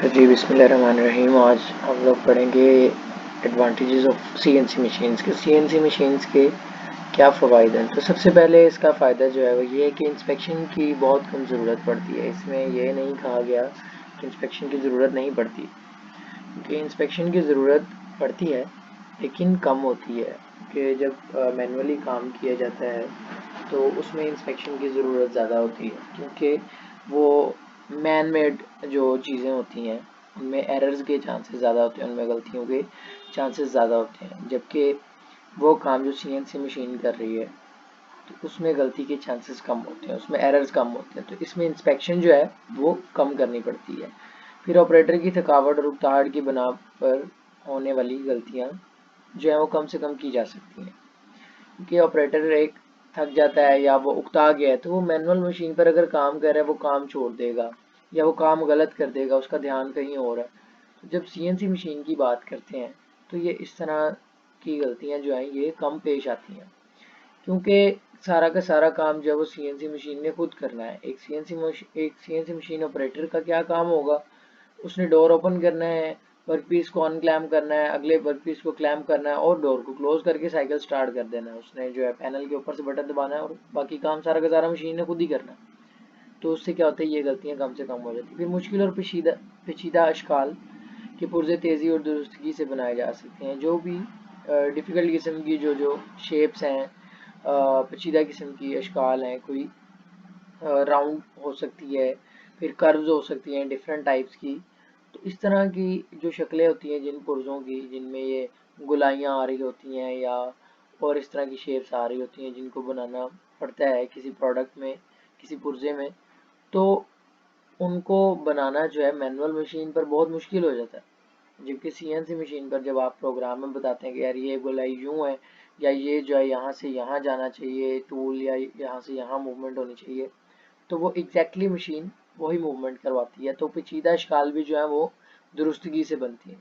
अच्छा जी, बिस्मिल्लाहिर्रहमानिर्रहीम। आज हम लोग पढ़ेंगे एडवांटेजेस ऑफ सीएनसी मशीन्स के। सीएनसी मशीन्स के क्या फ़वाइद हैं। तो सबसे पहले इसका फ़ायदा जो है वो ये है कि इंस्पेक्शन की बहुत कम ज़रूरत पड़ती है। इसमें ये नहीं कहा गया कि इंस्पेक्शन की ज़रूरत नहीं पड़ती, क्योंकि इंस्पेक्शन की ज़रूरत पड़ती है लेकिन कम होती है। कि जब मैनुअली काम किया जाता है तो उसमें इंस्पेक्शन की ज़रूरत ज़्यादा होती है, क्योंकि वो मैन मेड जो चीज़ें होती हैं उनमें एरर्स के चांसेस ज़्यादा होते हैं, उनमें गलतियों के चांसेस ज़्यादा होते हैं। जबकि वो काम जो सीएनसी मशीन कर रही है तो उसमें गलती के चांसेस कम होते हैं, उसमें एरर्स कम होते हैं, तो इसमें इंस्पेक्शन जो है वो कम करनी पड़ती है। फिर ऑपरेटर की थकावट और उकताहट की बिना पर होने वाली गलतियाँ जो है वो कम से कम की जा सकती हैं, क्योंकि ऑपरेटर एक थक जाता है या वो उकता गया है तो वो मैनुअल मशीन पर अगर काम कर रहा है वो काम छोड़ देगा या वो काम गलत कर देगा, उसका ध्यान कहीं और है। तो जब सीएनसी मशीन की बात करते हैं तो ये इस तरह की गलतियां जो हैं ये कम पेश आती हैं, क्योंकि सारा का सारा काम जो है वो सीएनसी मशीन ने खुद करना है। एक सीएनसी मशीन ऑपरेटर का क्या काम होगा, उसने डोर ओपन करना है, वर्कपीस को अनक्लैम्प करना है, अगले वर्कपीस को क्लैम्प करना है और डोर को क्लोज करके साइकिल स्टार्ट कर देना है। उसने जो है पैनल के ऊपर से बटन दबाना है और बाकी काम सारा का सारा मशीन ने खुद ही करना है। तो उससे क्या होता है, ये गलतियां कम से कम हो जाती है। फिर मुश्किल और पेचीदा अशकाल के पुर्जे तेज़ी और दुरुस्तगी से बनाए जा सकते हैं। जो भी डिफ़िकल्ट किस्म की जो शेप्स हैं, पेचीदा किस्म की अशकाल हैं, कोई राउंड हो सकती है, फिर कर्व्स हो सकती हैं डिफरेंट टाइप्स की। तो इस तरह की जो शक्लें होती हैं जिन पुर्जों की, जिनमें ये गोलाइयाँ आ रही होती हैं या और इस तरह की शेप्स आ रही होती हैं जिनको बनाना पड़ता है किसी प्रोडक्ट में, किसी पुर्जे में, तो उनको बनाना जो है मैनुअल मशीन पर बहुत मुश्किल हो जाता है। जबकि सीएनसी मशीन पर जब आप प्रोग्राम में बताते हैं कि यार ये गोलाई यूँ है या ये जो है यहाँ से यहाँ जाना चाहिए टूल, या यहाँ से यहाँ मूवमेंट होनी चाहिए, तो वो एग्जैक्टली मशीन वही मूवमेंट करवाती है। तो पेचीदा शिकाल भी जो है वो दुरुस्तगी से बनती है।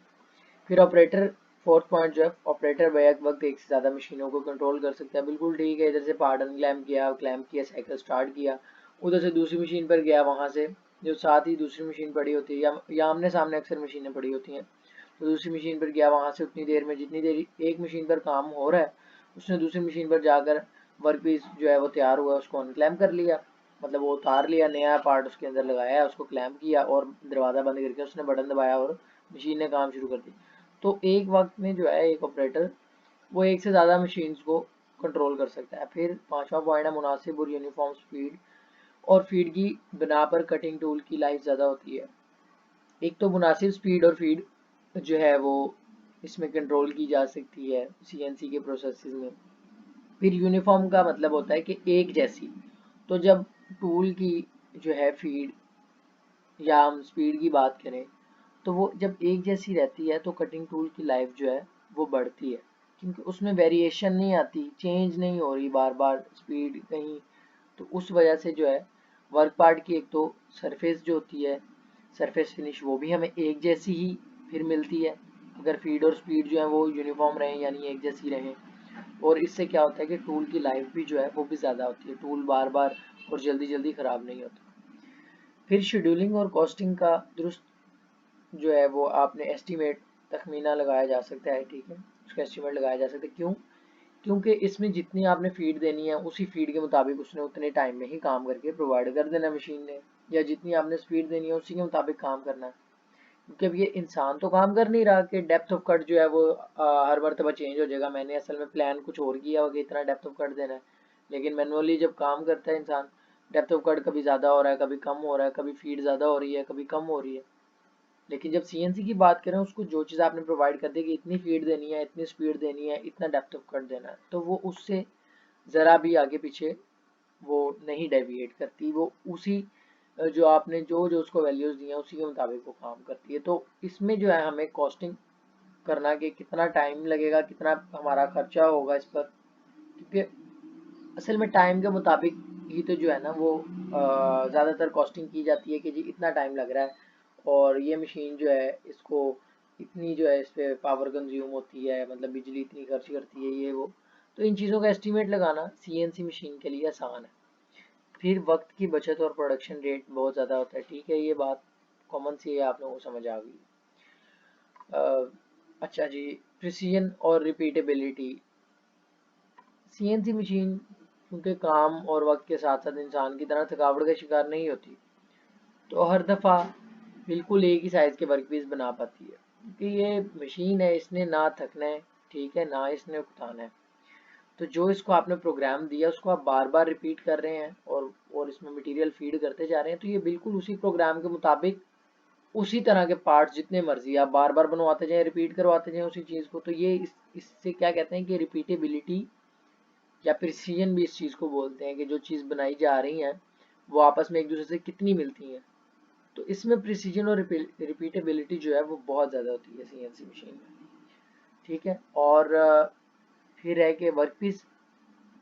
फिर ऑपरेटर, फोर्थ पॉइंट जो है, ऑपरेटर बैक वक्त एक से ज़्यादा मशीनों को कंट्रोल कर सकता है। बिल्कुल ठीक है, इधर से पार्ट अनक्लैम्प किया, क्लैम्प किया, साइकिल स्टार्ट किया, उधर से दूसरी मशीन पर गया, वहाँ से जो साथ ही दूसरी मशीन पड़ी होती है या आमने सामने अक्सर मशीनें पड़ी होती हैं, तो दूसरी मशीन पर गया, वहाँ से उतनी देर में जितनी देर एक मशीन पर काम हो रहा है उसने दूसरी मशीन पर जाकर वर्क पीस जो है वो तैयार हुआ उसको अनक्लैम्प कर लिया, मतलब वो उतार लिया, नया पार्ट उसके अंदर लगाया, उसको क्लैम्प किया और दरवाज़ा बंद करके उसने बटन दबाया और मशीन ने काम शुरू कर दी। तो एक वक्त में जो है एक ऑपरेटर वो एक से ज़्यादा मशीन्स को कंट्रोल कर सकता है। फिर पांचवा पॉइंट है मुनासिब और यूनिफॉर्म स्पीड और फीड की बिना पर कटिंग टूल की लाइफ ज़्यादा होती है। एक तो मुनासिब स्पीड और फीड जो है वो इसमें कंट्रोल की जा सकती है सीएनसी के प्रोसेसेस में। फिर यूनिफॉर्म का मतलब होता है कि एक जैसी। तो जब टूल की जो है फीड या हम स्पीड की बात करें तो वो जब एक जैसी रहती है तो कटिंग टूल की लाइफ जो है वो बढ़ती है, क्योंकि उसमें वेरिएशन नहीं आती, चेंज नहीं हो रही बार बार स्पीड कहीं। तो उस वजह से जो है वर्क पार्ट की एक तो सरफेस जो होती है, सरफेस फिनिश, वो भी हमें एक जैसी ही फिर मिलती है अगर फीड और स्पीड जो है वो यूनिफॉर्म रहें यानी एक जैसी रहें। और इससे क्या होता है कि टूल की लाइफ भी जो है वो भी ज़्यादा होती है, टूल बार बार और जल्दी जल्दी ख़राब नहीं होता। फिर शेड्यूलिंग और कॉस्टिंग का दुरुस्त जो है वो आपने एस्टीमेट, तखमीना लगाया जा सकता है, ठीक है, उसका एस्टीमेट लगाया जा सकता है। क्यों? क्योंकि इसमें जितनी आपने फीड देनी है उसी फीड के मुताबिक उसने उतने टाइम में ही काम करके प्रोवाइड कर देना मशीन ने, या जितनी आपने स्पीड देनी है उसी के मुताबिक काम करना है। क्योंकि अब ये इंसान तो काम कर नहीं रहा कि डेप्थ ऑफ कट जो है वो हर मरतबा चेंज हो जाएगा। मैंने असल में प्लान कुछ और किया होगा, इतना डेप्थ ऑफ कट देना है, लेकिन मैनुअली जब काम करता है इंसान, डेप्थ ऑफ कट कभी ज़्यादा हो रहा है, कभी कम हो रहा है, कभी फीड ज़्यादा हो रही है, कभी कम हो रही है। लेकिन जब सीएनसी की बात करें उसको जो चीज़ आपने प्रोवाइड कर दी कि इतनी फीड देनी है, इतनी स्पीड देनी है, इतना डेप्थ ऑफ कट देना है, तो वो उससे ज़रा भी आगे पीछे वो नहीं डेविएट करती, वो उसी जो आपने जो जो उसको वैल्यूज़ दी हैं उसी के मुताबिक वो काम करती है। तो इसमें जो है हमें कॉस्टिंग करना कि कितना टाइम लगेगा, कितना हमारा खर्चा होगा इस पर, क्योंकि असल में टाइम के मुताबिक ही तो जो है ना वो ज़्यादातर कॉस्टिंग की जाती है कि जी इतना टाइम लग रहा है और ये मशीन जो है इसको इतनी जो है इस पर पावर कंज्यूम होती है, मतलब बिजली इतनी खर्च करती है, ये वो। तो इन चीज़ों का एस्टीमेट लगाना सीएनसी मशीन के लिए आसान है। फिर वक्त की बचत और प्रोडक्शन रेट बहुत ज़्यादा होता है, ठीक है, ये बात कॉमन सी है, आप लोगों को समझ आ गई। अच्छा जी, प्रिसीजन और रिपीटेबिलिटी। सीएनसी मशीन क्योंकि काम और वक्त के साथ साथ इंसान की तरह थकावट का शिकार नहीं होती, तो हर दफ़ा बिल्कुल एक ही साइज़ के वर्कपीस बना पाती है, क्योंकि ये मशीन है, इसने ना थकना है, ठीक है, ना इसने उकताना है। तो जो इसको आपने प्रोग्राम दिया उसको आप बार बार रिपीट कर रहे हैं और इसमें मटेरियल फीड करते जा रहे हैं, तो ये बिल्कुल उसी प्रोग्राम के मुताबिक उसी तरह के पार्ट्स जितने मर्जी आप बार बार बनवाते जाएं, रिपीट करवाते जाएं उसी चीज़ को। तो ये इससे क्या कहते हैं कि रिपीटेबिलिटी या प्रिसीजन भी इस चीज़ को बोलते हैं कि जो चीज़ बनाई जा रही है वो आपस में एक दूसरे से कितनी मिलती हैं। तो इसमें प्रिसीजन और रिपीटेबिलिटी जो है वो बहुत ज़्यादा होती है सीएनसी मशीन में, ठीक है। और फिर है कि वर्कपीस,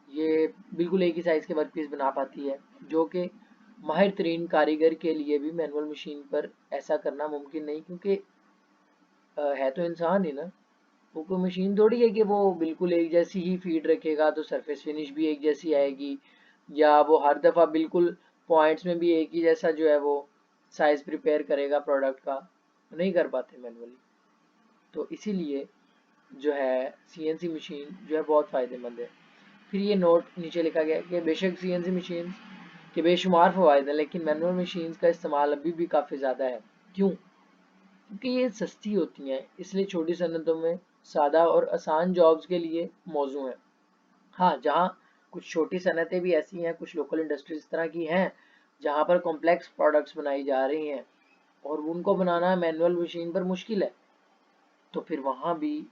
ये बिल्कुल एक ही साइज़ के वर्कपीस बना पाती है, जो कि माहिर तरीन कारीगर के लिए भी मैनुअल मशीन पर ऐसा करना मुमकिन नहीं, क्योंकि है तो इंसान ही ना, वो कोई मशीन थोड़ी है कि वो बिल्कुल एक जैसी ही फीड रखेगा तो सरफेस फिनिश भी एक जैसी आएगी, या वो हर दफ़ा बिल्कुल पॉइंट्स में भी एक ही जैसा जो है वो साइज़ प्रिपेयर करेगा प्रोडक्ट का, नहीं कर पाते मैनुअली। तो इसीलिए जो है सीएनसी मशीन जो है बहुत फ़ायदेमंद है। फिर ये नोट नीचे लिखा गया कि बेशक सीएनसी मशीन के बेशुमार फ़वाइद हैं, लेकिन मैनुअल मशीन्स का इस्तेमाल अभी भी काफ़ी ज़्यादा है। क्यों? क्योंकि ये सस्ती होती हैं, इसलिए छोटी सनतों में सादा और आसान जॉब्स के लिए मौजू हैं। हाँ, जहाँ कुछ छोटी सनतें भी ऐसी हैं, कुछ लोकल इंडस्ट्रीज इस तरह की हैं जहाँ पर कॉम्प्लेक्स प्रोडक्ट्स बनाई जा रही हैं और उनको बनाना मैनुअल मशीन पर मुश्किल है, तो फिर वहाँ भी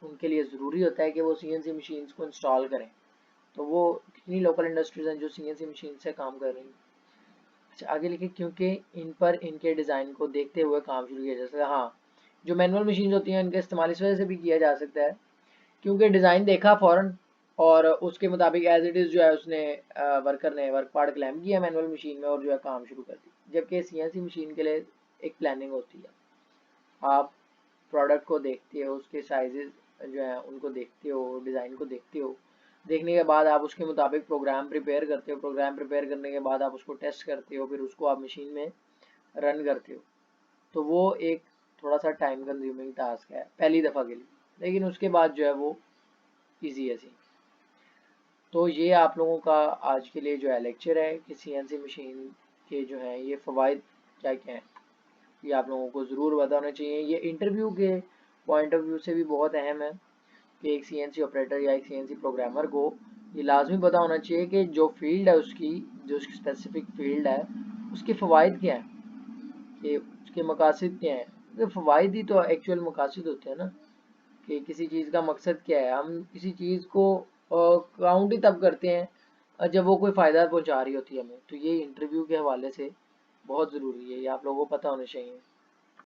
उनके लिए ज़रूरी होता है कि वो सीएनसी मशीन्स को इंस्टॉल करें। तो वो कितनी लोकल इंडस्ट्रीज हैं जो सीएनसी मशीन से काम कर रही हैं। अच्छा, आगे लिखे क्योंकि इन पर इनके डिज़ाइन को देखते हुए काम शुरू किया जा सकता है। हाँ, जो मैनुअल मशीन होती हैं इनका इस्तेमाल इस वजह से भी किया जा सकता है क्योंकि डिज़ाइन देखा फ़ौरन और उसके मुताबिक एज इट इज़ जो है उसने वर्कर ने वर्क पार्ट क्लेम किया मैनुअल मशीन में और जो है काम शुरू कर दी। जबकि सीएनसी मशीन के लिए एक प्लानिंग होती है, आप प्रोडक्ट को देखते हो, उसके साइजेस जो है उनको देखते हो, डिज़ाइन को देखते हो, देखने के बाद आप उसके मुताबिक प्रोग्राम प्रिपेयर करते हो, प्रोग्राम प्रिपेयर करने के बाद आप उसको टेस्ट करते हो, फिर उसको आप मशीन में रन करते हो। तो वो एक थोड़ा सा टाइम कंज्यूमिंग टास्क है पहली दफ़ा के लिए, लेकिन उसके बाद जो है वो ईजी है सी। तो ये आप लोगों का आज के लिए जो है लेक्चर है कि सीएनसी मशीन के जो हैं ये फ़वाइद क्या क्या हैं, ये आप लोगों को ज़रूर पता होना चाहिए। ये इंटरव्यू के पॉइंट ऑफ व्यू से भी बहुत अहम है कि एक सीएनसी ऑपरेटर या एक सीएनसी प्रोग्रामर को ये लाजमी पता होना चाहिए कि जो फील्ड है उसकी, जो उसकी स्पेसिफिक फील्ड है उसके फ़वाइद क्या हैं, कि उसके मकासद क्या हैं। तो फ़वाइद ही तो एक्चुअल मकासद होते हैं ना, कि किसी चीज़ का मकसद क्या है। हम किसी चीज़ को काउंट ही तब करते हैं जब वो कोई फ़ायदा पहुंचा रही होती है हमें। तो ये इंटरव्यू के हवाले से बहुत ज़रूरी है, ये आप लोगों को पता होना चाहिए।